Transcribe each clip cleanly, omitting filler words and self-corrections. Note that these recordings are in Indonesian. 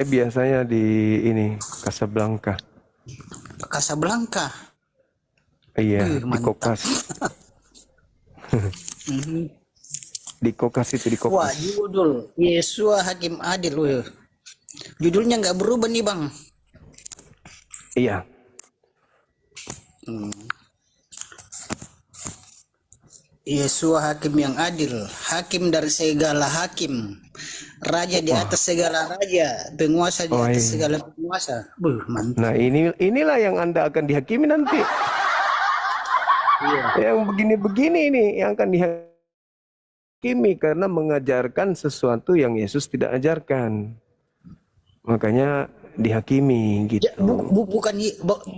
biasanya di ini Casablanca. Casablanca. Iya, Wih, di mantap. Kokas. Mhm. Di Kokas itu di Wah, Kokas. judul Yesua Hakim Adil. Wih. Judulnya nggak berubah nih bang. Iya. Hmm. Yesua Hakim yang adil, Hakim dari segala hakim, Raja di Wah, atas segala raja, penguasa di oh atas iya. segala penguasa. Mantap. Nah, inilah yang Anda akan dihakimi nanti. Iya. Yang begini-begini ini yang akan dihakimi karena mengajarkan sesuatu yang Yesus tidak ajarkan. Makanya dihakimi Ya, gitu. bukan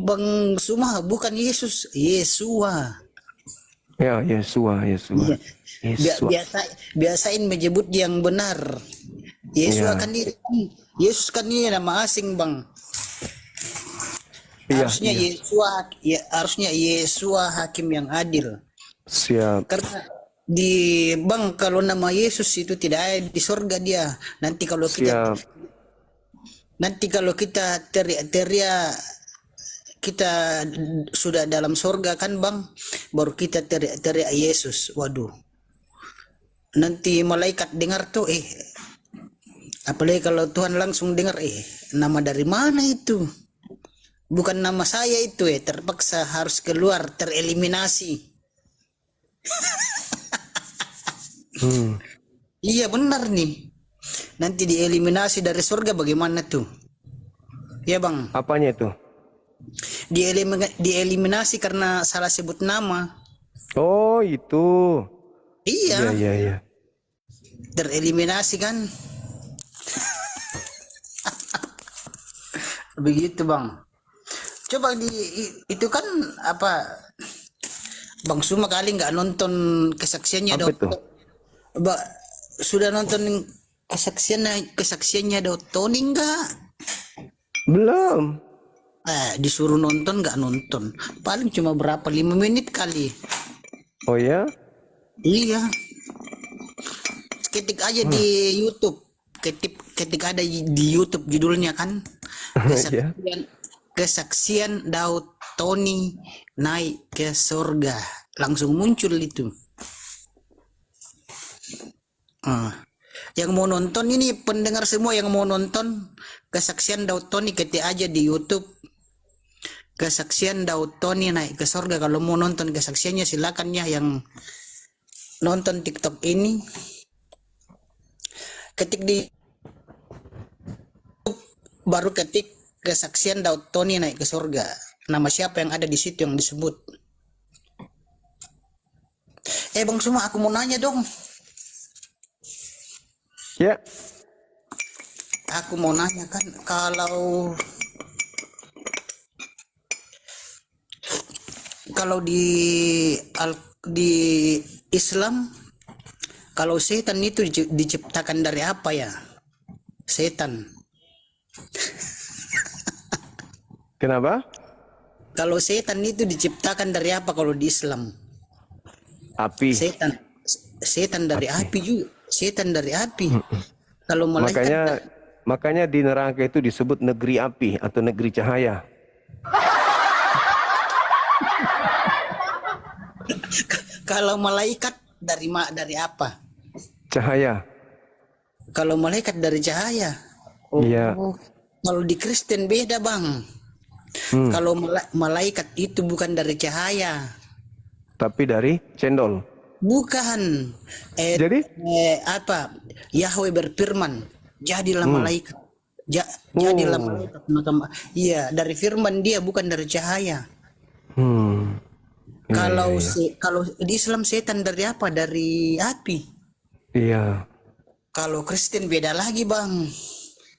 Bang Suma, bukan Yesus, Yesua. Ya, Yesua, Iya. Yesua. Yesua. Biasain menyebut yang benar. Yesua Iya. kan ini, Yesus kan ini nama asing bang. Iya, Harusnya iya. Yesua, ya harusnya Yesua Hakim yang adil. Siap. Karena di bang kalau nama Yesus itu tidak ada di sorga dia. Siap. Nanti kalau kita teriak-teriak kita sudah dalam sorga kan bang, baru kita teriak-teriak Yesus. Waduh, nanti malaikat dengar tuh apalagi kalau Tuhan langsung dengar nama dari mana itu? Bukan nama saya itu terpaksa harus keluar tereliminasi. Hmm. Iya benar nih. Nanti dieliminasi dari surga bagaimana tuh? Ya bang, Apanya itu? dieliminasi karena salah sebut nama. Oh, itu. Iya, Iya, iya, iya. tereliminasi kan? Begitu bang. Coba itu kan apa? Bang Suma kali nggak nonton kesaksiannya Apa dok. itu? Ba, sudah nonton kesaksiannya dok Tony nggak? Belum. Disuruh nonton nggak nonton. Paling cuma berapa 5 menit kali. Oh ya? Iya. Ketik aja Wah, di YouTube. Ketik ada di YouTube judulnya kan. ya. Kesaksian kesaksian Daud Tony naik ke surga. Langsung muncul itu. Ah. Yang mau nonton ini pendengar semua yang mau nonton kesaksian Daud Tony ketik aja di YouTube. Kesaksian Daud Tony naik ke surga. Kalau mau nonton kesaksiannya silakan ya yang nonton TikTok ini. Ketik di baru ketik kesaksian Daud Tony naik ke surga. Nama siapa yang ada di situ yang disebut? Bang Suma, aku mau nanya dong. Ya. Aku mau nanya kan kalau di Islam kalau setan itu diciptakan dari apa ya? Setan. Kenapa? Kalau setan itu diciptakan dari apa kalau di Islam? Api. Setan. Setan dari Api. api juga. Setan dari api. Kalau malaikat Makanya di neraka itu disebut negeri api atau negeri cahaya. kalau malaikat dari apa? Cahaya. Kalau malaikat dari cahaya. Iya. Oh. Kalau di Kristen beda, Bang. Hmm. Kalau malaikat itu bukan dari cahaya. Tapi dari cendol. Bukan. Jadi? Apa? Yahweh berfirman, jadilah malaikat. Jadilah Oh. malaikat. Iya, dari firman dia bukan dari cahaya. Hmm. Iya, iya, iya. Kalau di Islam setan dari apa? Dari api. Iya. Kalau Kristen beda lagi, Bang.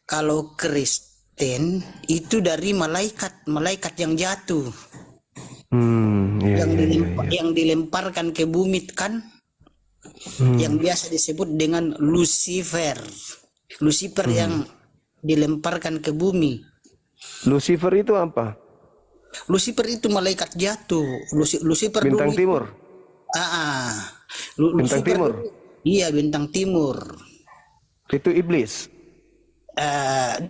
Kalau Kristen itu dari malaikat yang jatuh. Iya, iya, iya, iya. Yang dilemparkan ke bumi kan, yang biasa disebut dengan Lucifer. Lucifer yang dilemparkan ke bumi. Lucifer itu apa? Lucifer itu malaikat jatuh. Lucifer dulu Bintang timur. Bintang Lucifer timur. dulu, iya bintang timur. Itu iblis.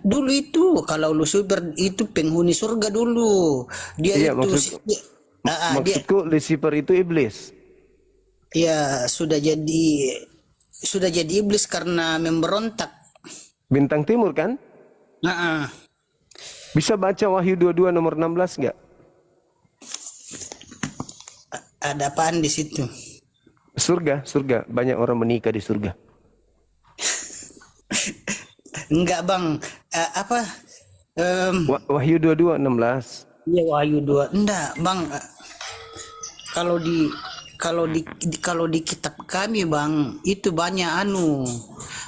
Dulu itu kalau Lucifer itu penghuni surga dulu. Dia Iya, itu dia maksudku Lucifer itu iblis. ya sudah jadi iblis karena memberontak. Bintang timur kan? Ah, ah. Bisa baca Wahyu 22 nomor 16 nggak? Ada apaan di situ? Surga, surga. Banyak orang menikah di surga. Enggak bang, apa? Wahyu 22 16. Ya Wahyu 2. Enggak bang, kalau di kalau di kitab kami bang itu banyak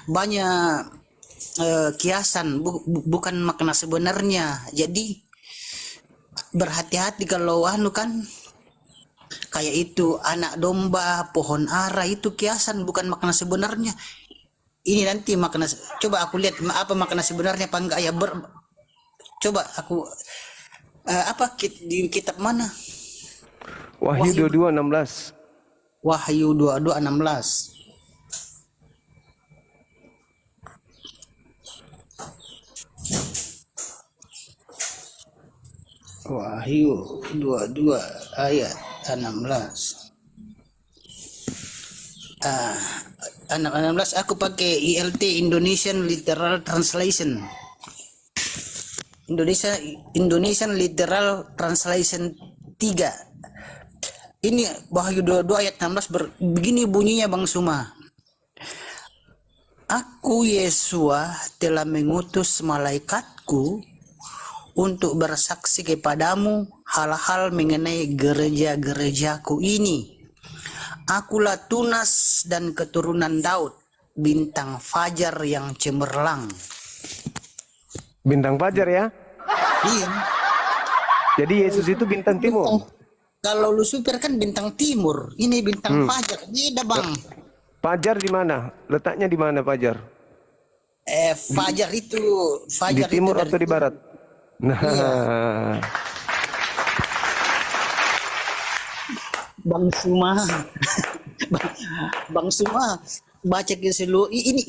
banyak kiasan bukan makna sebenarnya. Jadi berhati-hati kalau kan kayak itu anak domba, pohon ara itu kiasan bukan makna sebenarnya. Ini nanti makna, coba aku lihat apa makna sebenarnya apa enggak ya. Coba aku di kitab mana? Wahyu 22 16. Wahyu 22 16. Wahyu 22 ayat 16. 16 aku pakai ILT, Indonesian Literal Translation. Indonesian Literal Translation 3. Ini Wahyu 22 ayat 16 begini bunyinya Bang Suma. Aku Yesua telah mengutus malaikatku untuk bersaksi kepadamu hal-hal mengenai gereja-gerejaku ini. Akulah Tunas dan keturunan Daud, bintang fajar yang cemerlang. Bintang fajar ya? Iya. Jadi Yesus itu bintang timur. Kalau Lucifer kan bintang timur, ini bintang fajar. Beda bang. Fajar di mana? Letaknya di mana fajar? Fajar itu Di timur atau di barat? Nah, Iya. Bang Suma, Bang Suma, baca ke seluruh ini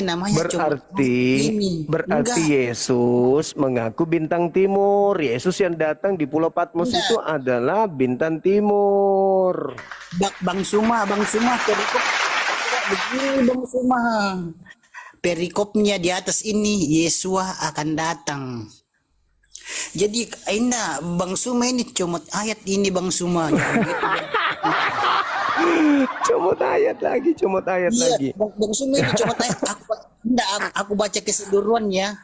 namanya berarti Enggak. Yesus mengaku bintang timur. Yesus yang datang di Pulau Patmos Enggak. itu adalah bintang timur. Bang Suma perikop begini Bang Suma. Perikopnya di atas ini Yesua akan datang. Jadi Bang Suma ini comot ayat ini Bang Suma. Comot ayat lagi. Iya, Bang Suma ini comot ayat. Aku baca keseluruhannya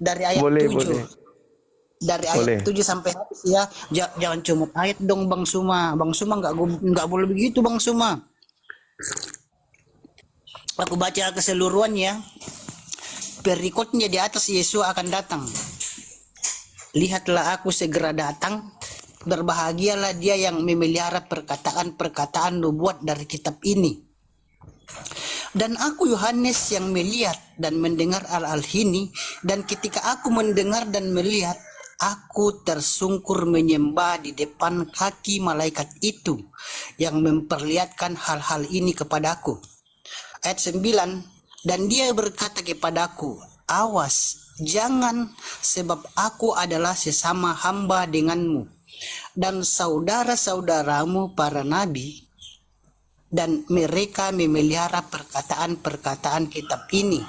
dari ayat 7. Boleh. Dari ayat 7 sampai habis ya. Jangan comot ayat dong Bang Suma. Bang Suma nggak boleh begitu Bang Suma. Aku baca keseluruhannya. Perikotnya di atas Yesus akan datang. Lihatlah aku segera datang. Berbahagialah dia yang memelihara perkataan-perkataan nubuat dari kitab ini. Dan aku Yohanes yang melihat dan mendengar hal-hal ini. Dan ketika aku mendengar dan melihat, aku tersungkur menyembah di depan kaki malaikat itu yang memperlihatkan hal-hal ini kepadaku. Ayat 9. Dan dia berkata kepadaku, awas, jangan, sebab aku adalah sesama hamba denganmu dan saudara-saudaramu para nabi, dan mereka memelihara perkataan-perkataan kitab ini.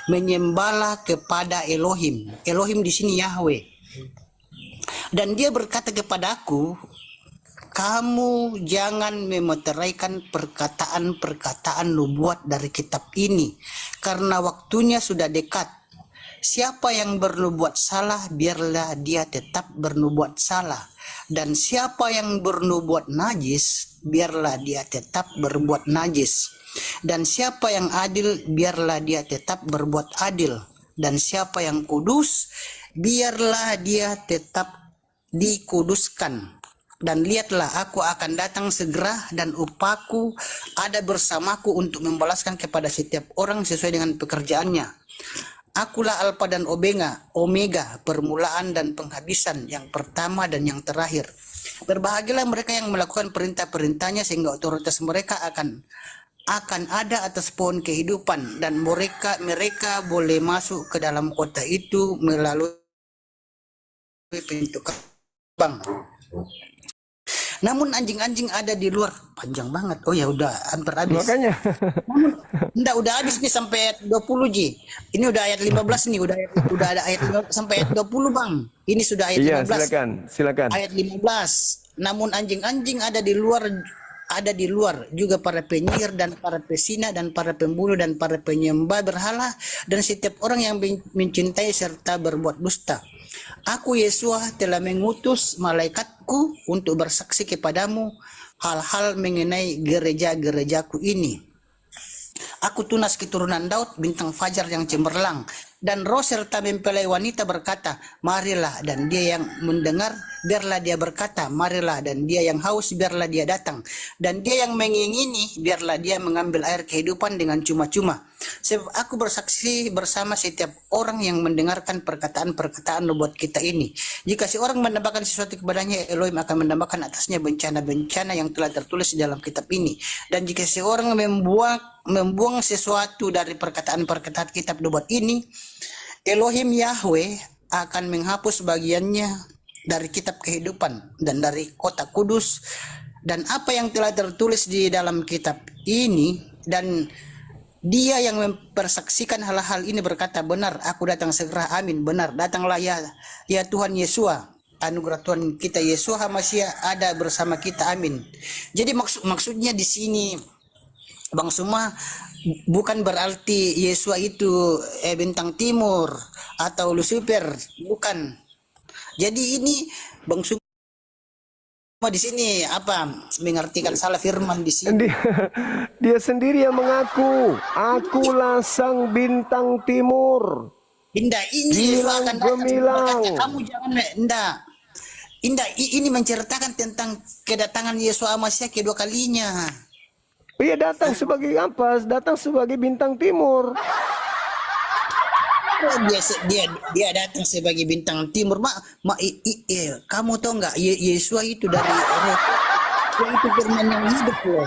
Menyembahlah kepada Elohim. Elohim di sini Yahweh. Dan dia berkata kepadaku, kamu jangan memeteraikan perkataan-perkataan nubuat dari kitab ini, karena waktunya sudah dekat. Siapa yang bernubuat salah, biarlah dia tetap bernubuat salah. Dan siapa yang bernubuat najis, biarlah dia tetap berbuat najis. Dan siapa yang adil, biarlah dia tetap berbuat adil. Dan siapa yang kudus, biarlah dia tetap dikuduskan. Dan lihatlah, aku akan datang segera, dan upahku ada bersamaku untuk membalaskan kepada setiap orang sesuai dengan pekerjaannya. Akulah Alfa dan Omega, permulaan dan penghabisan, yang pertama dan yang terakhir. Berbahagialah mereka yang melakukan perintah-perintahnya, sehingga otoritas mereka akan akan ada atas pohon kehidupan, dan mereka boleh masuk ke dalam kota itu melalui pintu gerbang. Namun anjing-anjing ada di luar. Panjang banget. Oh ya udah hampir habis. Makanya. Enggak, udah habis nih sampai ayat 20 Ji. Ini udah ayat 15 nih, udah ada ayat 15, sampai ayat 20 Bang. Ini sudah ayat Iya, 15. silakan. Ayat 15. Namun anjing-anjing ada di luar juga para penyihir dan para pesina dan para pembunuh dan para penyembah berhala dan setiap orang yang mencintai serta berbuat dusta. Aku Yesua telah mengutus malaikatku untuk bersaksi kepadamu hal-hal mengenai gereja-gerejaku ini. Aku tunas keturunan Daud, bintang fajar yang cemerlang. Dan roh serta mempelai wanita berkata, marilah. Dan dia yang mendengar, biarlah dia berkata, marilah. Dan dia yang haus, biarlah dia datang. Dan dia yang mengingini, biarlah dia mengambil air kehidupan dengan cuma-cuma. Sebab aku bersaksi bersama setiap orang yang mendengarkan perkataan-perkataan nubuat kita ini. Jika seorang menambahkan sesuatu kepadanya, Elohim akan menambahkan atasnya bencana-bencana yang telah tertulis di dalam kitab ini. Dan jika seorang membuang sesuatu dari perkataan-perkataan kitab nubuat ini, Elohim Yahweh akan menghapus bagiannya dari kitab kehidupan dan dari kota kudus, dan apa yang telah tertulis di dalam kitab ini. Dan dia yang mempersaksikan hal-hal ini berkata, benar, aku datang segera, amin, benar, datanglah ya Tuhan Yesua. Anugerah Tuhan kita Yesua HaMashiach ada bersama kita, amin. Jadi maksudnya di sini Bang Suma, bukan berarti Yesua itu bintang timur atau Lucifer, bukan. Jadi ini Bang Suma di sini mengartikan salah firman di sini. Dia sendiri yang mengaku, akulah sang bintang timur. Indah, ini Yesus akan datang berkata, kamu jangan Indah, ini menceritakan tentang kedatangan Yesus HaMashiach kedua kalinya. Iya, datang sebagai apa? Datang sebagai bintang timur. Dia datang sebagai bintang timur. Kamu tahu nggak, Yesua itu dari itu firman yang hidup loh.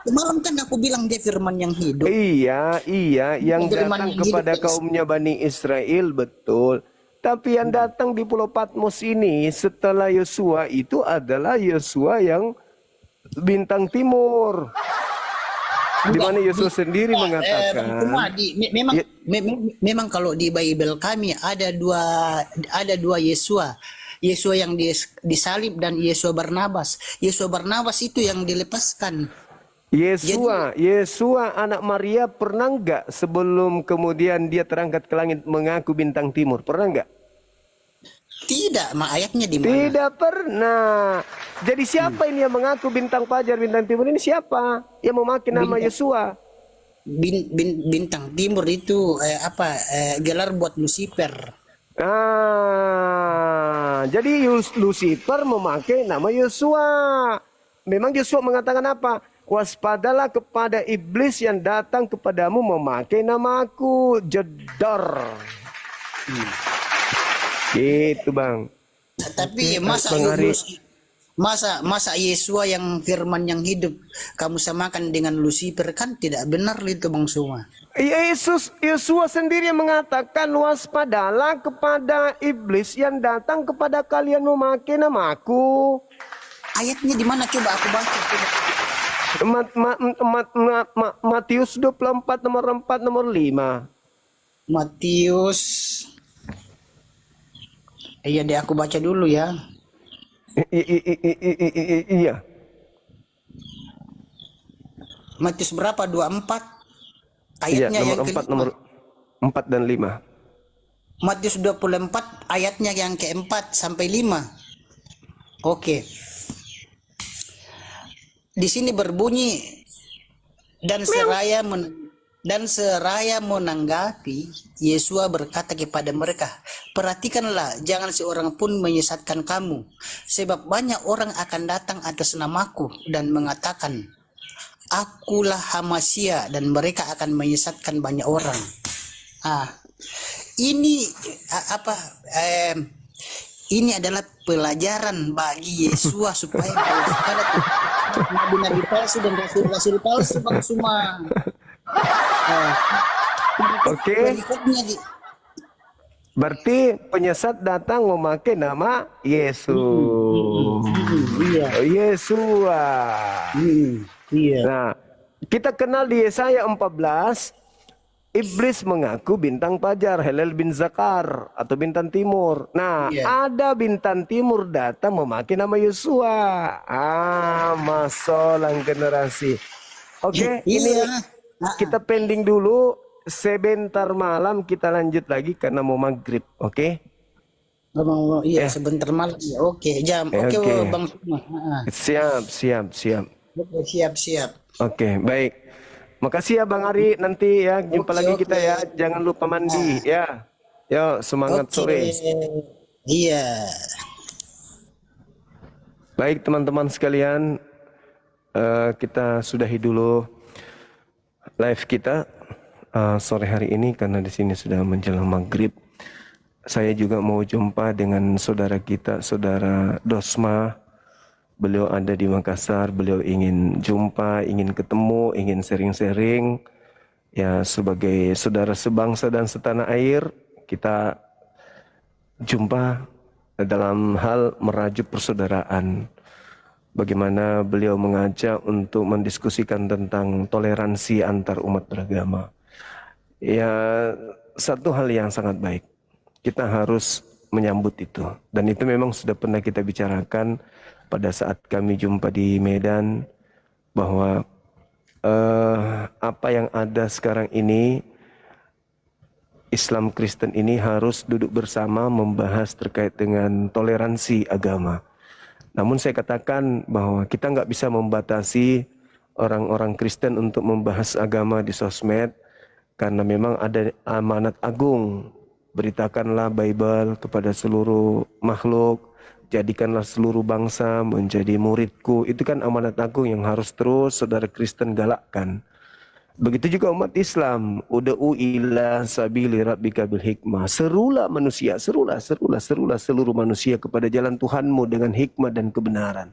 Kemarin kan aku bilang dia firman yang hidup. Iya, yang datang kepada kaumnya Bani Israel, betul. Tapi yang datang di Pulau Patmos ini setelah Yosua itu adalah Yosua yang bintang timur. Di mana Yesus sendiri mengatakan, memang kalau di Bible kami ada dua Yesua. Yesua yang disalib dan Yesua Barnabas. Yesua Barnabas itu yang dilepaskan. Yesua anak Maria pernah enggak sebelum kemudian dia terangkat ke langit mengaku bintang timur? Pernah enggak? Tidak, ayatnya di mana? Tidak pernah. Jadi siapa ini yang mengaku bintang fajar, bintang timur ini siapa? Yang memakai nama Yesua. Bintang timur itu gelar buat Lucifer. Jadi Lucifer memakai nama Yesua. Memang Yesua mengatakan apa? Waspadalah kepada iblis yang datang kepadamu memakai namaku, jedor. Gitu Bang. Tapi masa Yesua yang firman yang hidup kamu samakan dengan Lucifer, kan tidak benar itu Bang Suma. Yesua sendiri yang mengatakan waspadalah kepada iblis yang datang kepada kalian memakai namaku. Ayatnya di mana, coba aku baca coba. Matius 24 nomor 4 nomor 5. Matius. Iya deh, aku baca dulu ya. Iya. Matius berapa? 24. Ayatnya nomor yang 4 nomor 4 dan 5. Matius 24 ayatnya yang keempat sampai 5. Oke. Di sini berbunyi, dan seraya menanggapi, Yesua berkata kepada mereka, perhatikanlah, jangan seorang pun menyesatkan kamu, sebab banyak orang akan datang atas namaku dan mengatakan, akulah HaMashiach, dan mereka akan menyesatkan banyak orang. Ini ini adalah pelajaran bagi Yesua supaya waspada tuh nabi-nabi palsu dan rasul-rasul palsu bang semua. Oke. Berikutnya di Berarti penyesat datang memakai nama Yesus. iya. Yesua. Iya. Nah, kita kenal di Yesaya 14, iblis mengaku bintang fajar, Helel bin Zakar atau bintang timur. Nah, Iya. ada bintang timur datang memakai nama Yesua. Masalah generasi. Oke, ini Iya. kita pending dulu. Sebentar malam kita lanjut lagi karena mau maghrib. Oke? Ngomong iya sebentar malam. Ya, oke, jam. Oke, Oke. Bang Suma. Siap. Oke, siap. Oke, baik. Makasih ya Bang Ari. Nanti ya jumpa Oke, lagi oke. kita ya. Jangan lupa mandi ya. Yo, semangat Oke. sore. Iya. Baik teman-teman sekalian, kita sudahi dulu live kita sore hari ini karena di sini sudah menjelang maghrib. Saya juga mau jumpa dengan saudara kita, saudara Dosma. Beliau ada di Makassar, beliau ingin jumpa, ingin ketemu, ingin sharing-sharing. Ya, sebagai saudara sebangsa dan setanah air, kita jumpa dalam hal merajuk persaudaraan. Bagaimana beliau mengajak untuk mendiskusikan tentang toleransi antar umat beragama. Ya, satu hal yang sangat baik. Kita harus menyambut itu. Dan itu memang sudah pernah kita bicarakan pada saat kami jumpa di Medan. Bahwa apa yang ada sekarang ini, Islam Kristen ini harus duduk bersama membahas terkait dengan toleransi agama. Namun saya katakan bahwa kita nggak bisa membatasi orang-orang Kristen untuk membahas agama di sosmed. Karena memang ada amanat agung. Beritakanlah Bible kepada seluruh makhluk. Jadikanlah seluruh bangsa menjadi muridku. Itu kan amanat agung yang harus terus saudara Kristen galakkan. Begitu juga umat Islam. Ud'u ila sabili rabbika bil hikmah. Serulah manusia, serulah seluruh manusia kepada jalan Tuhanmu dengan hikmah dan kebenaran.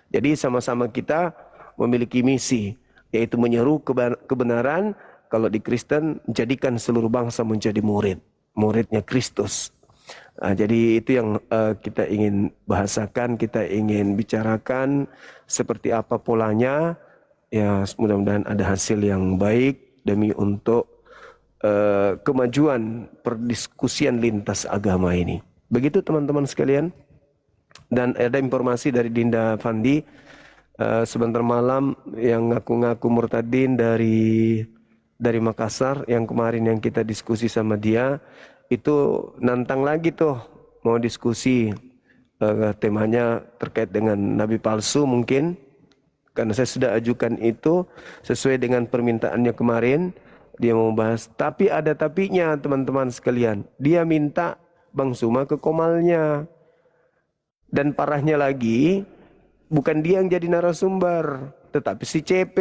Jadi sama-sama kita memiliki misi, yaitu menyeru kebenaran. Kalau di Kristen, jadikan seluruh bangsa menjadi muridnya Kristus. Jadi itu yang kita ingin bahasakan, kita ingin bicarakan seperti apa polanya. Ya, mudah-mudahan ada hasil yang baik demi untuk kemajuan perdiskusian lintas agama ini. Begitu teman-teman sekalian. Dan ada informasi dari Dinda Fandi sebentar malam yang ngaku-ngaku murtadin dari Makassar yang kemarin yang kita diskusi sama dia itu nantang lagi tuh mau diskusi temanya terkait dengan nabi palsu mungkin karena saya sudah ajukan itu sesuai dengan permintaannya kemarin dia mau bahas tapi ada tapinya teman-teman sekalian dia minta Bang Suma ke Komalnya dan parahnya lagi bukan dia yang jadi narasumber tetapi si CP.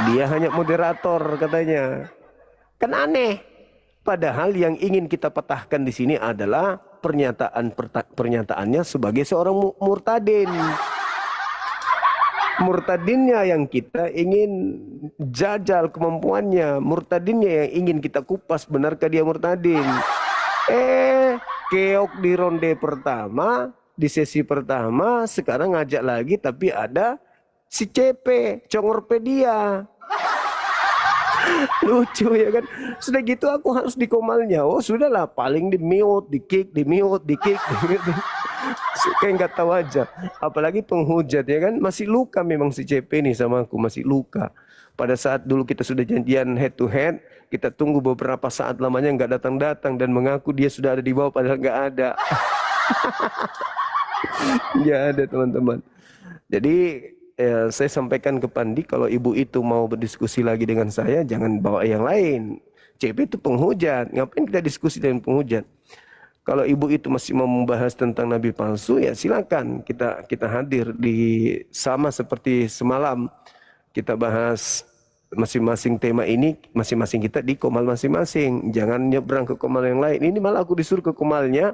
Dia hanya moderator katanya. Kan aneh. Padahal yang ingin kita patahkan di sini adalah pernyataannya sebagai seorang murtadin. Murtadinnya yang kita ingin jajal kemampuannya. Murtadinnya yang ingin kita kupas benarkah dia murtadin. Keok di ronde pertama, di sesi pertama, sekarang ngajak lagi tapi ada si CP, Congorpedia. Lucu ya kan. Sudah gitu aku harus di Komalnya. Oh sudahlah, paling di mute, di kick. Kayak nggak tahu aja. Apalagi penghujat ya kan. Masih luka memang si CP nih sama aku, masih luka. Pada saat dulu kita sudah janjian head to head, kita tunggu beberapa saat lamanya nggak datang-datang dan mengaku dia sudah ada di bawah padahal nggak ada. Nggak ada teman-teman. Jadi saya sampaikan ke Pandi kalau ibu itu mau berdiskusi lagi dengan saya jangan bawa yang lain. CP itu penghujat, ngapain kita diskusi dengan penghujat? Kalau ibu itu masih mau membahas tentang nabi palsu ya silakan kita hadir di sama seperti semalam kita bahas masing-masing tema ini masing-masing kita di Komal masing-masing. Jangan nyebrang ke Komal yang lain. Ini malah aku disuruh ke Komalnya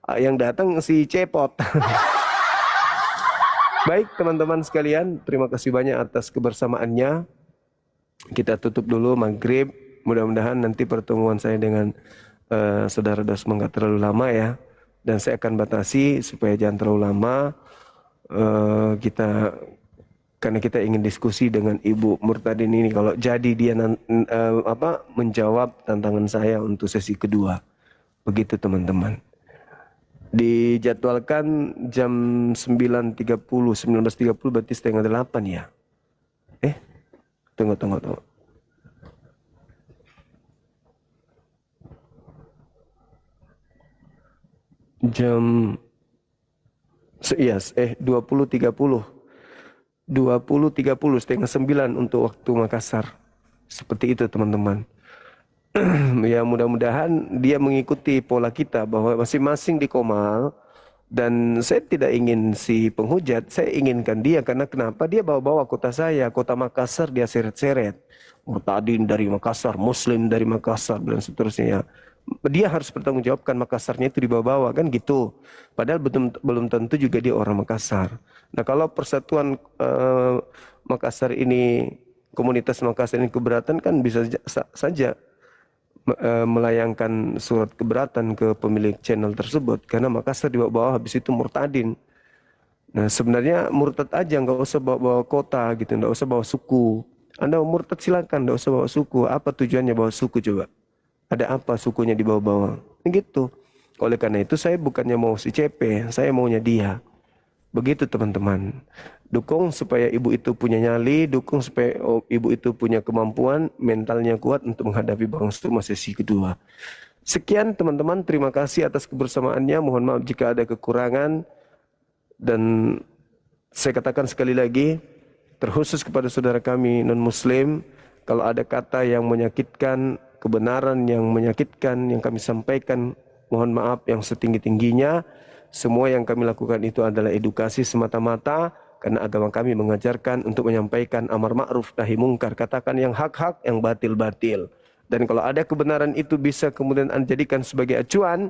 Yang datang si Cepot. Baik teman-teman sekalian, terima kasih banyak atas kebersamaannya. Kita tutup dulu maghrib. Mudah-mudahan nanti pertemuan saya dengan saudara Dasmo nggak terlalu lama ya. Dan saya akan batasi supaya jangan terlalu lama. Karena kita ingin diskusi dengan Ibu Murtadin ini. Kalau jadi dia menjawab tantangan saya untuk sesi kedua. Begitu teman-teman. Dijadwalkan jam 19.30 berarti setengah 8 ya. Tunggu. Jam 20.30 setengah 9 untuk waktu Makassar. Seperti itu teman-teman. Ya mudah-mudahan dia mengikuti pola kita bahwa masing-masing di Komal. Dan saya tidak ingin si penghujat, saya inginkan dia karena kenapa? Dia bawa-bawa kota saya, kota Makassar dia seret-seret. Murtadin dari Makassar, Muslim dari Makassar dan seterusnya. Dia harus bertanggungjawabkan Makassarnya itu dibawa-bawa kan gitu. Padahal belum tentu juga dia orang Makassar. Nah kalau persatuan Makassar ini, komunitas Makassar ini keberatan kan bisa saja melayangkan surat keberatan ke pemilik channel tersebut karena Makassar dibawa-bawa habis itu Murtadin. Nah sebenarnya murtad aja, nggak usah bawa-bawa kota gitu, nggak usah bawa suku. Anda mau murtad silakan, nggak usah bawa suku. Apa tujuannya bawa suku coba? Ada apa sukunya dibawa-bawa? Gitu. Oleh karena itu saya bukannya mau si CP, saya maunya dia. Begitu teman-teman. Dukung supaya ibu itu punya nyali, dukung supaya ibu itu punya kemampuan, mentalnya kuat untuk menghadapi Bang Suma sesi kedua. Sekian teman-teman, terima kasih atas kebersamaannya. Mohon maaf jika ada kekurangan. Dan saya katakan sekali lagi, terkhusus kepada saudara kami non-muslim, kalau ada kata yang menyakitkan, kebenaran yang menyakitkan, yang kami sampaikan, mohon maaf yang setinggi-tingginya. Semua yang kami lakukan itu adalah edukasi semata-mata karena agama kami mengajarkan untuk menyampaikan amar ma'ruf nahi mungkar, katakan yang hak-hak, yang batil-batil. Dan kalau ada kebenaran itu bisa kemudian Anda jadikan sebagai acuan,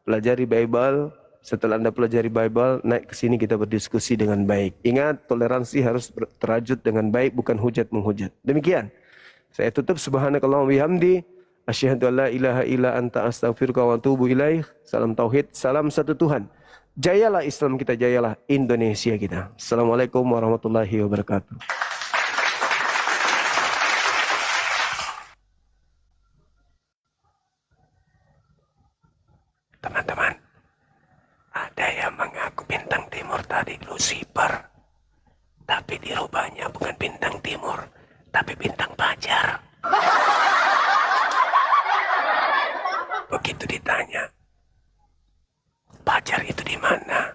pelajari Bible. Setelah Anda pelajari Bible, naik ke sini kita berdiskusi dengan baik. Ingat, toleransi harus terajut dengan baik, bukan hujat menghujat. Demikian. Saya tutup subhanakallahumma bihamdi. Asyhadu an la ilaha illa anta astaghfiruka wa atubu ilaih. Salam tauhid, salam satu Tuhan. Jayalah Islam kita, jayalah Indonesia kita. Assalamualaikum warahmatullahi wabarakatuh. Teman-teman, ada yang mengaku bintang timur tadi Lucifer. Tapi dirubahnya bukan bintang timur, tapi bintang fajar. Begitu ditanya, fajar itu di mana?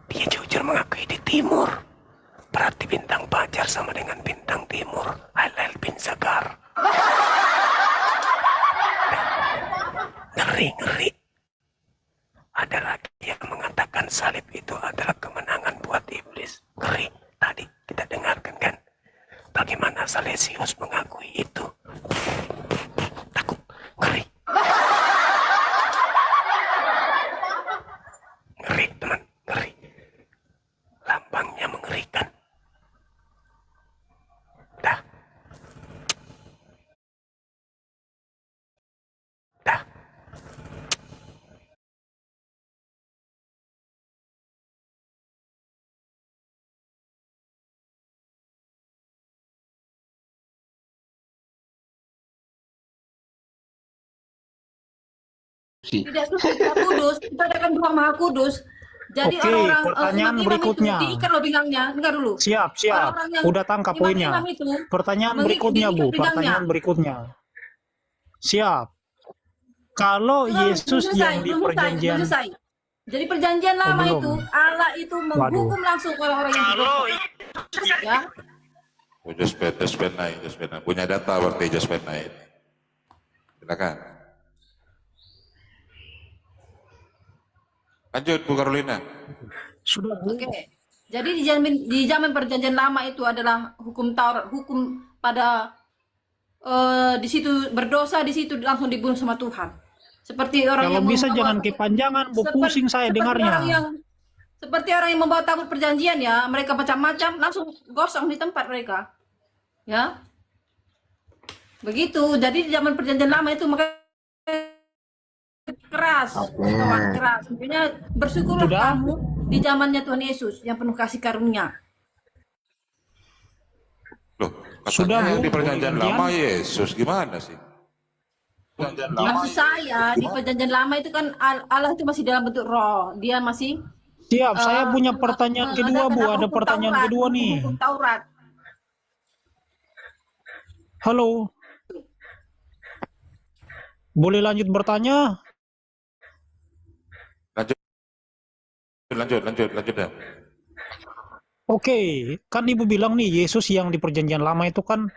Dia jujur mengakui di timur. Berarti bintang fajar sama dengan bintang timur. Halal bin Zakar. Ngeri. Ada lagi yang mengatakan salib itu adalah kemenangan buat iblis. Ngeri. Tadi kita dengarkan kan? Bagaimana Salesius mengakui itu? Takut. Ngeri. Ngeri teman, ngeri. Lambangnya mengerikan. Dah. Tidak susah Maha Kudus, kita adakan dua Maha Kudus. Jadi Oke, orang-orang pertanyaan imam-imam berikutnya. itu diikat loh pinggangnya. Dengar dulu. Siap. Orang-orang yang Udah tangkap poinnya. imam-imam itu Pertanyaan berikutnya, Bu. diikat pinggangnya. Pertanyaan berikutnya. Siap. Kalau Yesus yang di perjanjian... belum selesai. Jadi perjanjian lama belum. itu, Allah itu menghukum langsung orang-orang yang berdosa. Ya. Just spend naik. Punya data berarti just spend naik. Silakan. Lanjut Bu Carolina. Sudah, Bu. Oke. Jadi di zaman perjanjian lama itu adalah hukum Taurat, hukum pada di situ berdosa, di situ langsung dibunuh sama Tuhan. Seperti orang Kalau yang bisa membawa jangan kepanjangan, Bu, pusing saya dengarnya. Seperti orang yang membawa tabut perjanjian ya, mereka macam-macam langsung gosong di tempat mereka. Ya. Begitu. Jadi di zaman perjanjian lama itu makanya keras, kawan, keras. Makanya bersyukurlah Sudah? kamu di zamannya Tuhan Yesus yang penuh kasih karunia. Loh, Sudah, katanya Bu. di perjanjian Kemudian? lama Yesus gimana sih? Perjanjian lama. Maksud saya di perjanjian lama itu kan Allah itu masih dalam bentuk roh. Dia masih Siap, saya punya pertanyaan kedua, Bu. mengadakan Ada hukum pertanyaan Taurat, kedua nih. hukum Taurat. Halo. Boleh lanjut bertanya? Lanjut ya. Oke, kan Ibu bilang nih, Yesus yang di perjanjian lama itu kan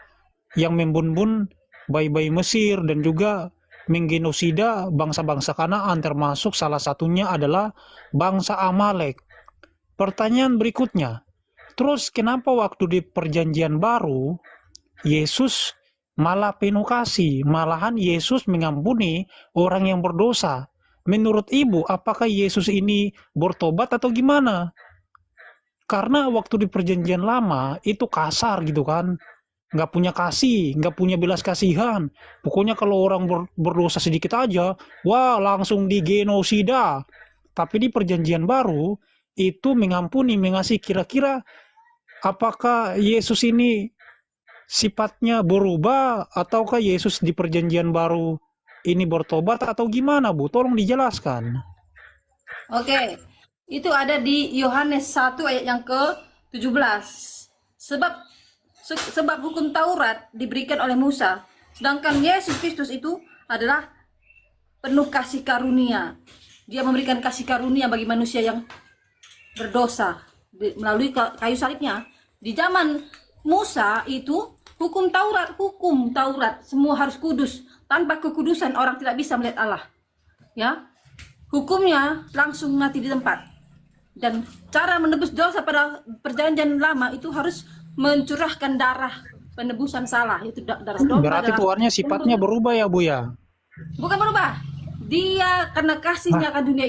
yang membun-bun bayi-bayi Mesir dan juga menggenosida bangsa-bangsa Kanaan, termasuk salah satunya adalah bangsa Amalek. Pertanyaan berikutnya, terus kenapa waktu di perjanjian baru Yesus malah penuh kasih, malahan Yesus mengampuni orang yang berdosa? Menurut Ibu, apakah Yesus ini bertobat atau gimana? Karena waktu di perjanjian lama itu kasar gitu kan, nggak punya kasih, nggak punya belas kasihan. Pokoknya kalau orang berdosa sedikit aja, wah langsung digenosida. Tapi di perjanjian baru itu mengampuni, mengasihi. Kira-kira apakah Yesus ini sifatnya berubah, ataukah Yesus di perjanjian baru ini bertobat atau gimana, Bu? Tolong dijelaskan. Oke. Itu ada di Yohanes 1 ayat yang ke-17. Sebab hukum Taurat diberikan oleh Musa, sedangkan Yesus Kristus itu adalah penuh kasih karunia. Dia memberikan kasih karunia bagi manusia yang berdosa melalui kayu salibnya. Di zaman Musa itu hukum Taurat semua harus kudus. Tanpa kekudusan orang tidak bisa melihat Allah. Ya. Hukumnya langsung mati di tempat. Dan cara menebus dosa pada perjanjian lama itu harus mencurahkan darah penebusan salah, itu darah domba. Berarti Tuhannya sifatnya berubah ya, Bu ya? Bukan berubah. Dia karena kasihnya akan dunia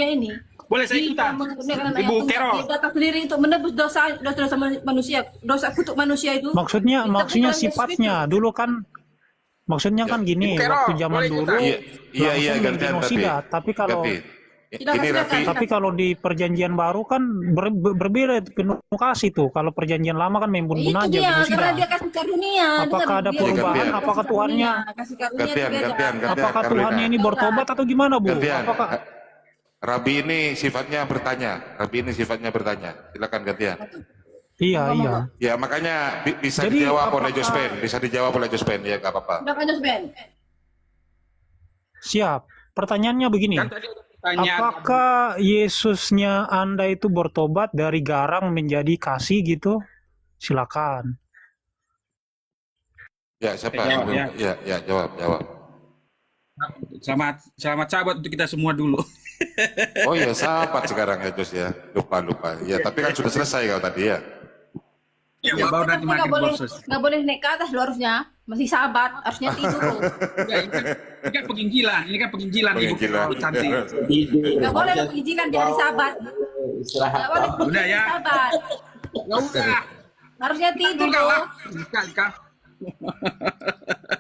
ini, Boleh saya Dia ikutan? mengurniakan anak Ibu yang tunggal. Carol. Dia datang sendiri untuk menebus dosa manusia, dosa kutuk manusia itu. Maksudnya Ditebus oleh Yesus sifatnya Kristus. dulu kan, maksudnya kan gini, Ibu Carol, waktu zaman boleh dulu ikutan? Iya, langsung gantian genosida. Tapi kalau Silakan, ini Raffi, silakan. tapi kalau di perjanjian baru kan berbeda, penuh kasih tuh. Kalau perjanjian lama kan membun-bun Itu aja, dia, karena genosida. dia kasih karunia. Apakah ada Dia perubahan? gantian. Apakah Tuhannya kasih karunia itu beda. gantian. apakah Carolina. Tuhannya ini bertobat atau gimana, Bu? Gantian. Apakah Rabi ini sifatnya bertanya. Silakan gantian. iya. Ya makanya bisa Jadi, dijawab oleh apakah- Jospen. Ya nggak apa-apa. Silakan Josben. Siap. Pertanyaannya begini. Kan tadi ada pertanyaan. Apakah Yesusnya Anda itu bertobat dari garang menjadi kasih gitu? Silakan. Ya siapa? Jawab, ya. Ya jawab. Selamat sahabat untuk kita semua dulu. Oh iya sahabat sekarang ya Jos ya. Lupa. Ya tapi kan sudah selesai kalau tadi ya. Ya, baru nanti makin kursus. Nggak boleh naik ke atas lo harusnya. Masih sahabat, harusnya tidur lo. Ya, ini kan penginjilan, Ibu Penginjilan. Carol cantik. Nggak boleh lo penginjilan di hari sahabat. Nggak boleh Udah penginjilan ya. di sahabat. Ya udah. Harusnya tidur Enggak lo. lah. Kak.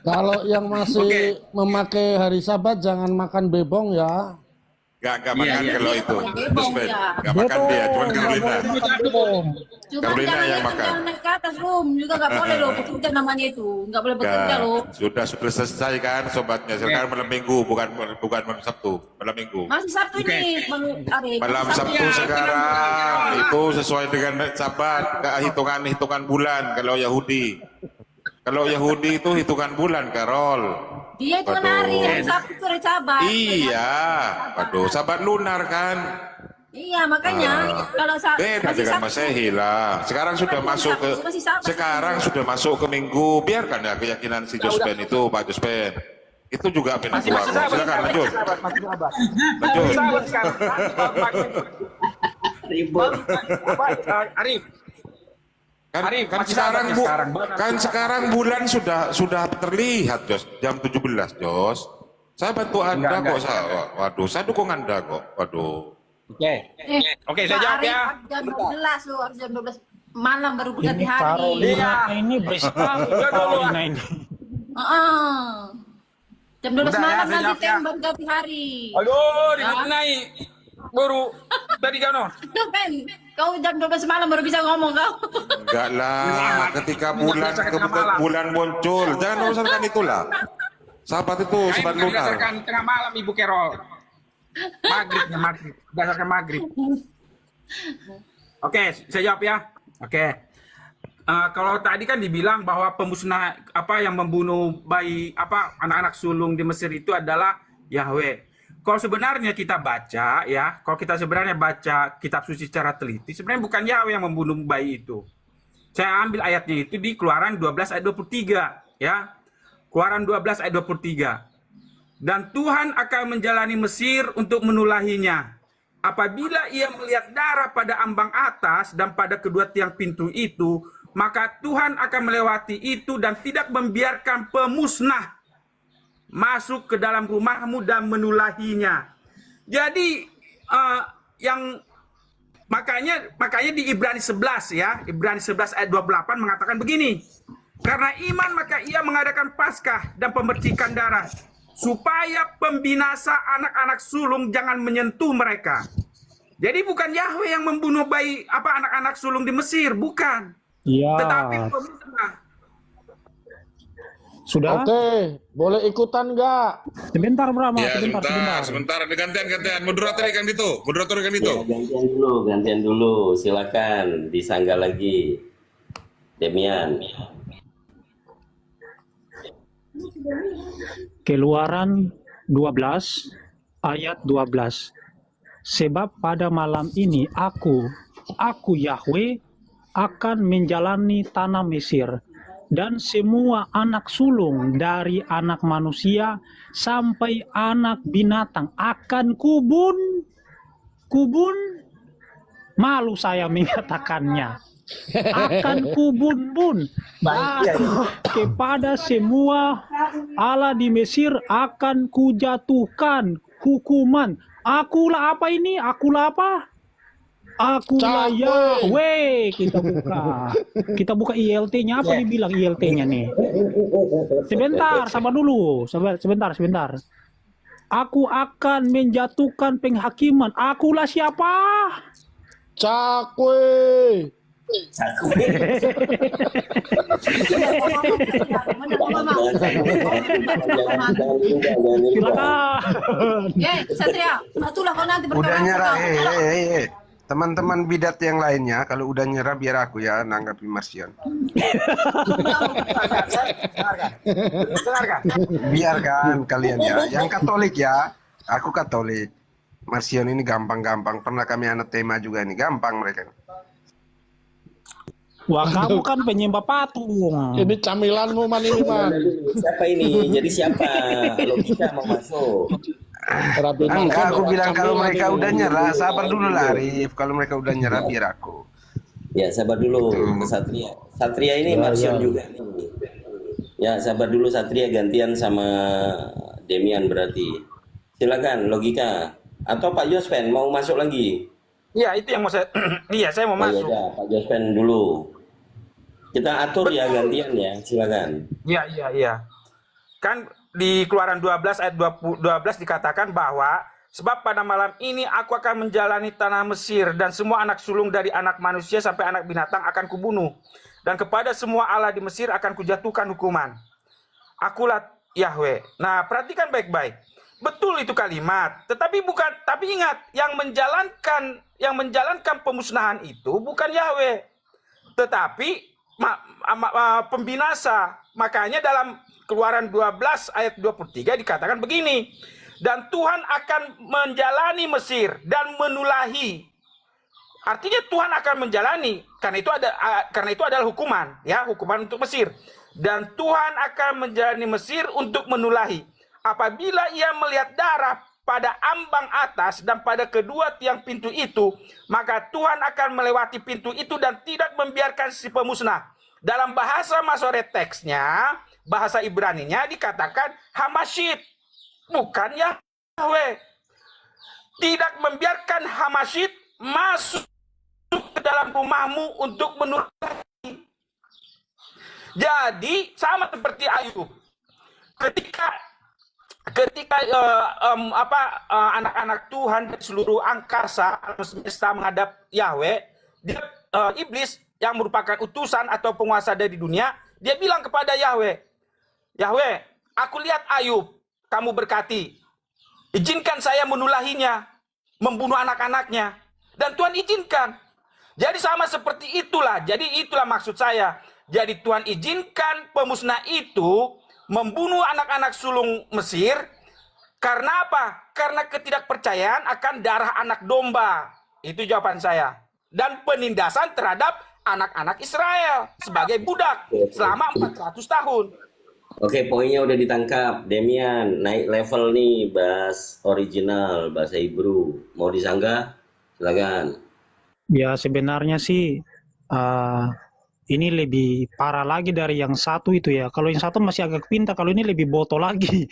Kalau yang masih Oke. memakai hari Sabat jangan makan bebong ya. Nggak makan Iya. kalau Iya, itu. bebong, Jospen. ya. Nggak makan dia, cuma Carolina. Bebong. Cuma Carolina jangan yang itu, makan. jangan naik ke atas room. Juga nggak boleh lo bekerja namanya itu. Nggak boleh bekerja lo. Sudah selesai kan sobatnya. Sekarang malam Minggu, bukan malam Sabtu, malam Minggu. Masih Sabtu Oke. ini, Bang Arif. Malam Masih Sabtu Ya, sekarang itu sesuai dengan Sabat, hitungan bulan kalau Yahudi. Kalau Yahudi itu hitungan bulan, Carol. Dia itu kan Waduh. hari Sabtu itu hari Sabat. Iya, waduh, Sabat lunar kan. Iya, makanya kalau Beda masih dengan Sabtu. Masehi lah. Sekarang sudah masuk ke Minggu. Biarkan ya keyakinan si Jospen itu, Pak Jospen. Itu juga pengakuan. Silakan lanjut. Lanjut. Sahabat sekarang. Arif. Arif, Kan masih sahabat ya sekarang. sekarang bulan sudah terlihat, Jos. Jam 17, Jos. Saya bantu Anda Enggak, kok. Waduh, saya dukung Anda kok. Waduh. Oke. Oke, saya Pak jawab Arif, ya. harus jam 12 loh, harus jam 12 malam baru berganti Ini hari. Carolina Iya. ini berisik sekali. Udah dulu, Carolina ini. Jam 12 Udah ya, malam saya nanti jawab ya. tembak ganti hari. Aduh, naik. Baru tadi kan Tuh, Ben, kau jam 12 malam baru bisa ngomong kau. Enggak lah, ketika Tengah malam. bulan muncul, jangan urusankan itulah. Sahabat itu sahabat lunar. berdasarkan tengah malam Ibu Carol. Maghrib. Berdasarkan maghrib. Oke, saya jawab ya. Oke. Kalau tadi kan dibilang bahwa pemusnah yang membunuh bayi anak-anak sulung di Mesir itu adalah Yahweh. Kalau sebenarnya kita baca ya, kalau kita sebenarnya baca kitab suci secara teliti, sebenarnya bukan Yahweh yang membunuh bayi itu. Saya ambil ayatnya itu di Keluaran 12 ayat 23 ya. Keluaran 12 ayat 23. Dan Tuhan akan menjalani Mesir untuk menulahinya. Apabila ia melihat darah pada ambang atas dan pada kedua tiang pintu itu, maka Tuhan akan melewati itu dan tidak membiarkan pemusnah masuk ke dalam rumahmu dan menulahinya. Jadi makanya di Ibrani 11 ya, Ibrani 11 ayat 28 mengatakan begini. Karena iman maka ia mengadakan Paskah dan pemercikan darah supaya pembinasa anak-anak sulung jangan menyentuh mereka. Jadi bukan Yahweh yang membunuh bayi anak-anak sulung di Mesir, bukan. Iya. Tetapi pemusnah. Sudah? Oke, boleh ikutan nggak? Sebentar, Brahma. Ya, Sebentar. sebentar. Gantian. Moderator ikan itu. Ya, gantian dulu. Silakan disanggah lagi. Demian. Keluaran 12 ayat 12. Sebab pada malam ini aku Yahweh akan menjalani tanah Mesir dan semua anak sulung dari anak manusia sampai anak binatang akan kubun. Malu saya mengatakannya. Akan kubun kepada semua Allah di Mesir akan kujatuhkan hukuman. Akulah apa ini? Akulah apa? Akulah Yahweh. Kita buka ILT-nya. Apa dibilang ILT-nya nih? Sebentar, sabar dulu. Sebentar. Aku akan menjatuhkan penghakiman. Akulah siapa? Cakwe. Silakan. Satria, itulah kau nanti Udah berkeras nyerah, kau. teman-teman bidat yang lainnya, kalau udah nyerah biar aku ya nanggapi Marsion. Biarkan kalian ya. Yang Katolik ya, aku Katolik. Marsion ini gampang-gampang. Pernah kami anak tema juga ini, gampang mereka. Wah, kamu kan penyembah patung. Ini camilanmu man ini man. Siapa ini? Jadi siapa? Logika mau masuk. Enggak, aku bilang kalau mereka udah nyerah, sabar dulu lah Arif. Kalau mereka udah nyerah biar aku. Ya, sabar dulu. Satria. Satria ini Marsion juga nih. Ya, sabar dulu Satria, gantian sama Demian berarti. Silakan logika. Atau Pak Jospen mau masuk lagi? Iya, itu yang mau saya. Iya, saya mau masuk. Ya, Pak Jospen dulu. Kita atur ya gantian ya, silakan. Iya. Kan di Keluaran 12 ayat 12 dikatakan bahwa sebab pada malam ini aku akan menjalani tanah Mesir dan semua anak sulung dari anak manusia sampai anak binatang akan kubunuh. Dan kepada semua Allah di Mesir akan kujatuhkan hukuman. Akulah Yahweh. Nah, perhatikan baik-baik. Betul itu kalimat, tapi ingat yang menjalankan pemusnahan itu bukan Yahweh, tetapi pembinasa. Makanya dalam Keluaran 12 ayat 23 dikatakan begini, dan Tuhan akan menjalani Mesir dan menulahi. Artinya Tuhan akan menjalani, karena itu adalah hukuman, ya, hukuman untuk Mesir. Dan Tuhan akan menjalani Mesir untuk menulahi. Apabila ia melihat darah pada ambang atas dan pada kedua tiang pintu itu, maka Tuhan akan melewati pintu itu dan tidak membiarkan si pemusnah. Dalam bahasa Masoret teksnya, bahasa Ibraninya dikatakan Hamashit. bukan Yahweh. Tidak membiarkan Hamasyid masuk ke dalam rumahmu untuk menulahi. Jadi sama seperti Ayub. Ketika anak-anak Tuhan dari seluruh angkasa alam semesta menghadap Yahweh, iblis yang merupakan utusan atau penguasa dari dunia, dia bilang kepada Yahweh, Yahweh, aku lihat Ayub, kamu berkati, izinkan saya menulahinya, membunuh anak-anaknya, dan Tuhan izinkan. Jadi sama seperti itulah. Jadi itulah maksud saya. Jadi Tuhan izinkan pemusnah itu membunuh anak-anak sulung Mesir. Karena apa? Karena ketidakpercayaan akan darah anak domba. Itu jawaban saya. Dan penindasan terhadap anak-anak Israel sebagai budak selama 400 tahun. Oke, poinnya udah ditangkap. Demian, naik level nih bahas original, bahasa Hebrew. Mau disanggah? Silakan. Ya sebenarnya sih ini lebih parah lagi dari yang satu itu ya. Kalau yang satu masih agak pintar, kalau ini lebih boto lagi.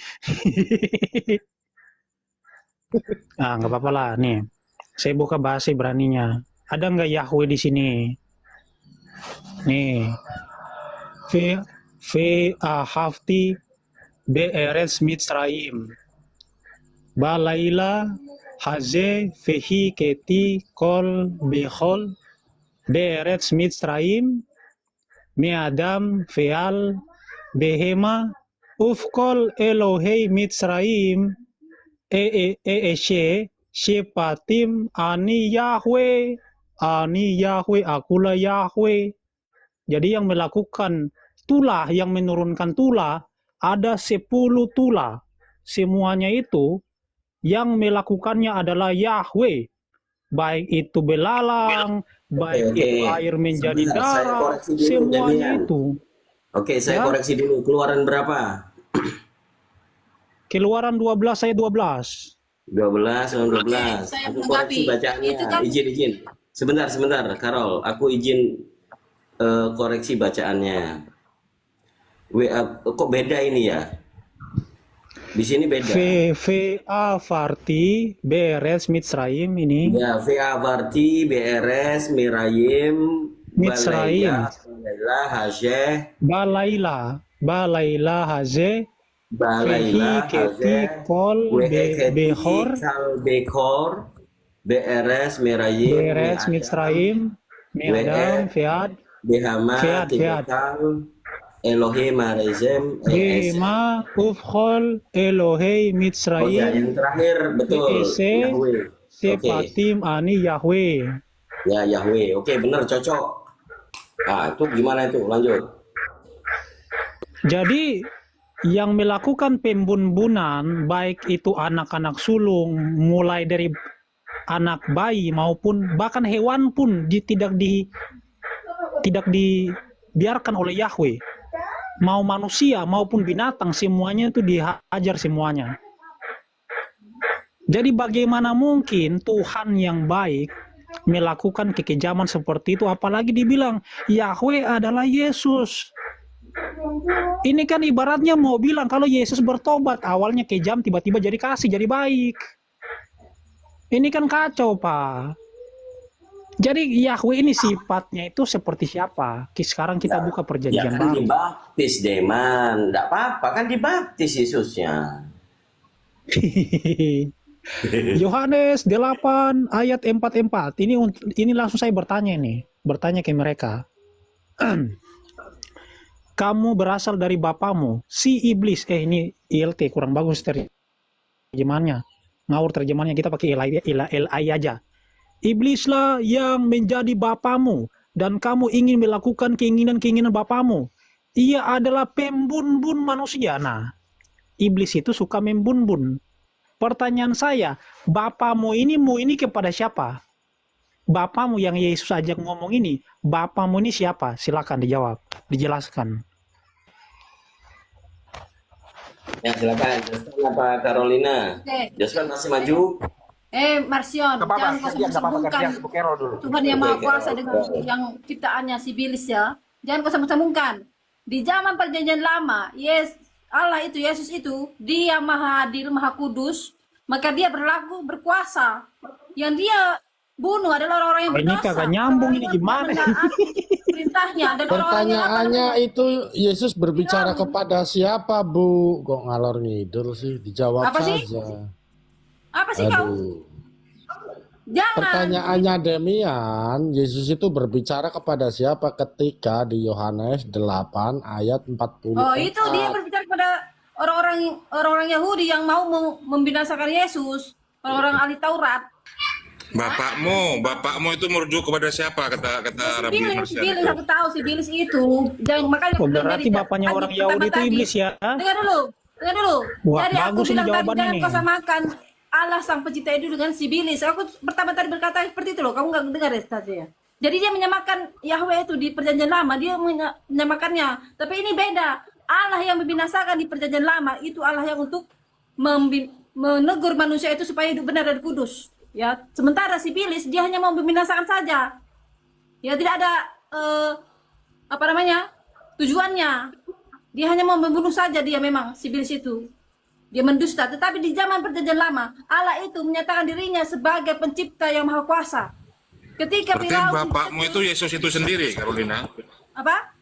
Nggak apa-apa lah. Nih, saya buka bahasa Ibraninya. Ada nggak Yahweh di sini? Nih, Hafti Be'eretz Mitzrayim Balaila Haze Fehi Keti Kol Bechol Be'eretz Mitzrayim Me'adam Feal Behema Ufkol Elohei Mitzrayim Eshe Shepatim Ani Yahweh Akulah Yahweh. Jadi yang melakukan tulah, yang menurunkan tulah ada 10 tulah. Semuanya itu yang melakukannya adalah Yahweh. Baik itu belalang, baik itu air menjadi darah, semuanya itu. Oke, saya koreksi dulu. Keluaran berapa? Keluaran 12 ayat 12. 12 dan 12. Saya Aku menanggapi. koreksi bacaannya. Itu kan- Izin. Sebentar, Karol. Aku izin koreksi bacaannya. Kok beda ini ya? Di sini beda. Farti Beres Mitzrayim ini. Ya, Varti BRS Mirayim Mitzrayim. Balaila Haze Balaila Keti Kol Behor Bekor BRS Mirayim Beres Mitzrayim Me'adam Fead Behama Fead. Tibekal Elohim Marizem Bema Ufkol Elohei Oh ya, Mitzrayim yang terakhir betul Ese Yahweh. Sepatim Ani Yahweh. Ya, Yahweh. Oke, benar, cocok. Itu gimana itu? Lanjut. Jadi yang melakukan pembunbunan baik itu anak-anak sulung mulai dari anak bayi maupun bahkan hewan pun tidak dibiarkan oleh Yahweh. Mau manusia maupun binatang semuanya itu dihajar semuanya. Jadi bagaimana mungkin Tuhan yang baik melakukan kekejaman seperti itu, apalagi dibilang Yahweh adalah Yesus. Ini kan ibaratnya mau bilang kalau Yesus bertobat, awalnya kejam tiba-tiba jadi kasih, jadi baik. Ini kan kacau, Pak. Jadi Yahweh ini sifatnya itu seperti siapa? Sekarang kita buka perjanjian kan baru. dibaptis, Deman. Enggak apa-apa, kan dibaptis Yesusnya. Yohanes 8 ayat 44. Ini langsung saya bertanya ke mereka. Kamu berasal dari bapamu, si iblis. Ini ILT kurang bagus terjemahannya. Ngawur terjemahannya, kita pakai LI aja. Iblislah yang menjadi bapamu dan kamu ingin melakukan keinginan-keinginan bapamu. Ia adalah pembunbun manusia. Nah, iblis itu suka membunbun. Pertanyaan saya, bapamu ini mau ini kepada siapa? Bapamu yang Yesus ajak ngomong ini, bapamu ini siapa? Silakan dijawab, dijelaskan. Ya, silakan. Justin apa Carolina? Oke. Justin masih maju? Marsion, jangan kau sambung-sambungkan Tuhan yang Maha Kuasa dengan yang ciptaannya si Bilis ya. Jangan kau sambung-sambungkan. Di zaman perjanjian lama, Allah itu, Yesus itu, dia maha adil, maha kudus, maka dia berkuasa. Yang dia bunuh adalah orang-orang yang Ini berdosa. kagak nyambung, ini Orang-orang yang gimana? menaati perintahnya dan orang-orang yang Pertanyaannya itu Yesus berbicara kepada siapa, Bu? Kok ngalor ngidul sih? Dijawab Apa sih? saja. apa sih kau? Aduh. Jangan. Pertanyaannya Demian, Yesus itu berbicara kepada siapa ketika di Yohanes 8 ayat 40? Oh, itu dia berbicara kepada orang-orang Yahudi yang mau membinasakan Yesus, orang-orang ahli Taurat. Bapakmu itu merujuk kepada siapa kata Rabbi Marsian? Sibilis, aku tahu Sibilis itu. Dan makanya Oh, aku bilang berarti dari bapaknya tadi, orang Yahudi pertama itu tadi. iblis ya? Dengar dulu. Wah, Jadi aku bagus ini bilang tadi jawabannya jangan nih. kau samakan Allah sang pencipta itu dengan Sibilis. Aku pertama tadi berkata seperti itu loh. Kamu nggak dengar ya tadi ya? Jadi dia menyamakan Yahweh itu di perjanjian lama, dia menyamakannya. Tapi ini beda. Allah yang membinasakan di perjanjian lama itu Allah yang untuk menegur manusia itu supaya hidup benar dan kudus. Ya, sementara Sibilis dia hanya mau membinasakan saja. Ya, tidak ada tujuannya. Dia hanya mau membunuh saja, dia memang Sibilis itu. Dia mendusta. Tetapi di zaman perjanjian lama, Allah itu menyatakan dirinya sebagai pencipta yang maha kuasa. Ketika Berarti Firaun bapakmu itu Yesus itu sendiri, Carolina. apa?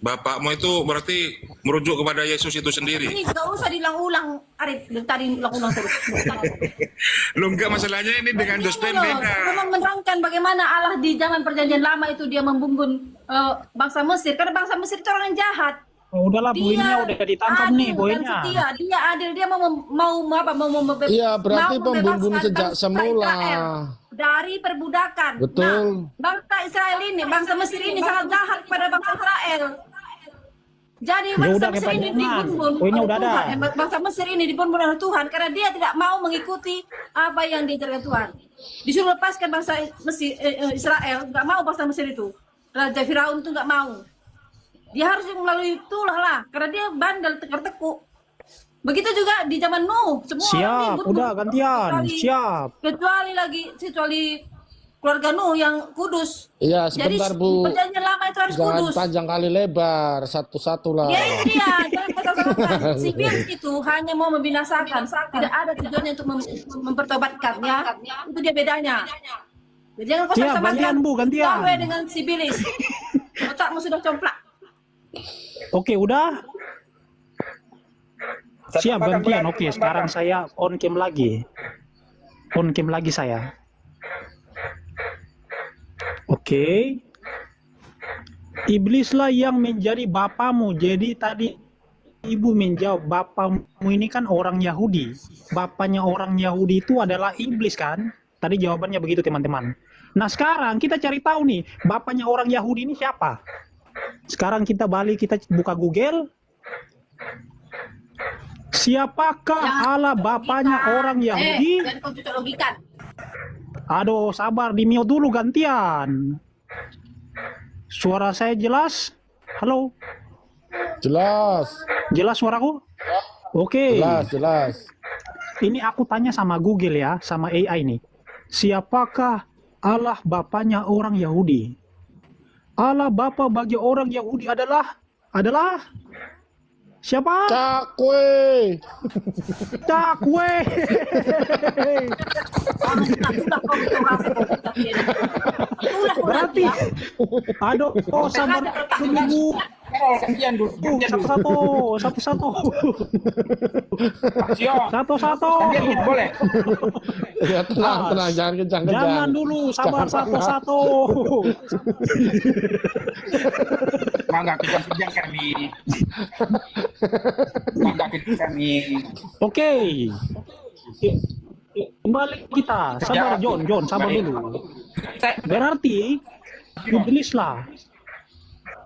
Bapakmu itu berarti merujuk kepada Yesus itu sendiri. Ini gak usah diulang-ulang, Arif. Dari tadi ulang-ulang terus. Lo enggak, masalahnya ini dengan Jospen beda. Memang menerangkan bagaimana Allah di zaman perjanjian lama itu dia membumbun bangsa Mesir. Karena bangsa Mesir itu orang yang jahat. Oh, udahlah, buinya udah ditangkap nih, adil dan buinya. setia. Dia adil, dia mau Iya, berarti mau pembunuh membebaskan sejak bangsa semula. Israel dari perbudakan. Betul. Nah, bangsa Israel ini, bangsa Mesir ini sangat jahat kepada bangsa Israel. Jadi Ya bangsa udah, Mesir ini kebanyakan. dibunuh Poinnya oleh udah ada. Tuhan. Bangsa Mesir ini dibunuh oleh Tuhan karena dia tidak mau mengikuti apa yang diajarkan Tuhan. Disuruh lepaskan bangsa Mesir, Israel, nggak mau bangsa Mesir itu. Raja Firaun itu nggak mau. Dia harus melalui itulah lah, karena dia bandel tekuk. Begitu juga di zaman Nuh, semua orang Siap, dibunuh. udah gantian. Siap. Kecuali keluarga Nuh yang kudus. Iya, Jadi sebentar Bu. perjanjian lama itu harus Jangan kudus. panjang kali lebar, satu-satu lah. Ya itu dia, jangan kata-kata. Sibilis itu hanya mau membinasakan, tidak ada tujuannya untuk mempertobatkan ya. Itu dia bedanya. Jadi jangan kau Siap, samakan gantian, Bu, gantian. Yahweh dengan Sibilis. Otakmu sudah complak. Oke, udah. Siap, gantian. Oke, sekarang saya on cam lagi. On cam lagi saya. Oke. Iblislah yang menjadi bapamu. Jadi tadi ibu menjawab, bapamu ini kan orang Yahudi. Bapaknya orang Yahudi itu adalah iblis kan? Tadi jawabannya begitu teman-teman. Nah sekarang kita cari tahu nih, bapaknya orang Yahudi ini siapa? Sekarang kita balik, kita buka Google. Siapakah Allah bapaknya orang Yahudi? Jangan kau cocok logikan. Aduh, sabar, di mute dulu gantian. Suara saya jelas? Halo? Jelas. Jelas suaraku? Oke. Jelas. Ini aku tanya sama Google ya, sama AI nih. Siapakah Allah bapaknya orang Yahudi? Allah bapa bagi orang Yahudi adalah siapa? Cakwe. Cakwe. Berarti, aduh, oh sabar dulu. Gantian dulu. Satu-satu. Sio. Satu-satu. Gantian boleh. Ya tenang, jangan kencang-kencang. Jangan dulu, sabar satu-satu. Mangga kita sidang kami. Mangga kita kami. Oke. Kembali kita. Sabar John, sabar dulu. Berarti iblis lah.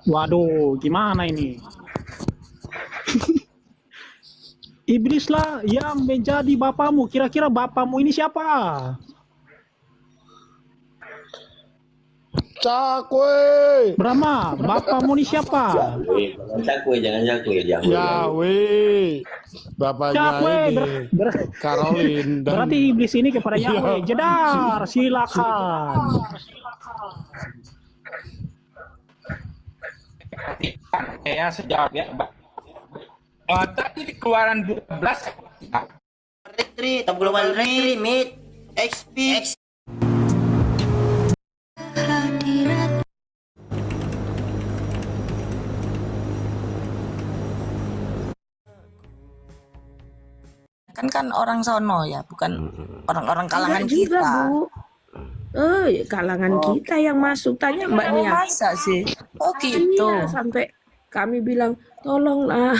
Waduh, gimana ini? Iblis lah yang menjadi bapamu. Kira-kira bapamu ini siapa? Cakwe. Brahma, bapamu ini siapa? Jangan cakwe. Yahweh. Bapaknya Cakwe. ini. Caroline. Berarti iblis ini kepada Yahweh. Jedar, silakan. Ya sejawab ya, Mbak. Tadi di Keluaran 12 Retri, tak global retri, meet, XP. Kan orang sono ya, bukan orang-orang kalangan Enggak juga, kita. Bu. Kalangan kita yang masuk. Tanya Mbak Oh, Nia. masa sih? Oh gitu. Iya, sampai kami bilang, tolonglah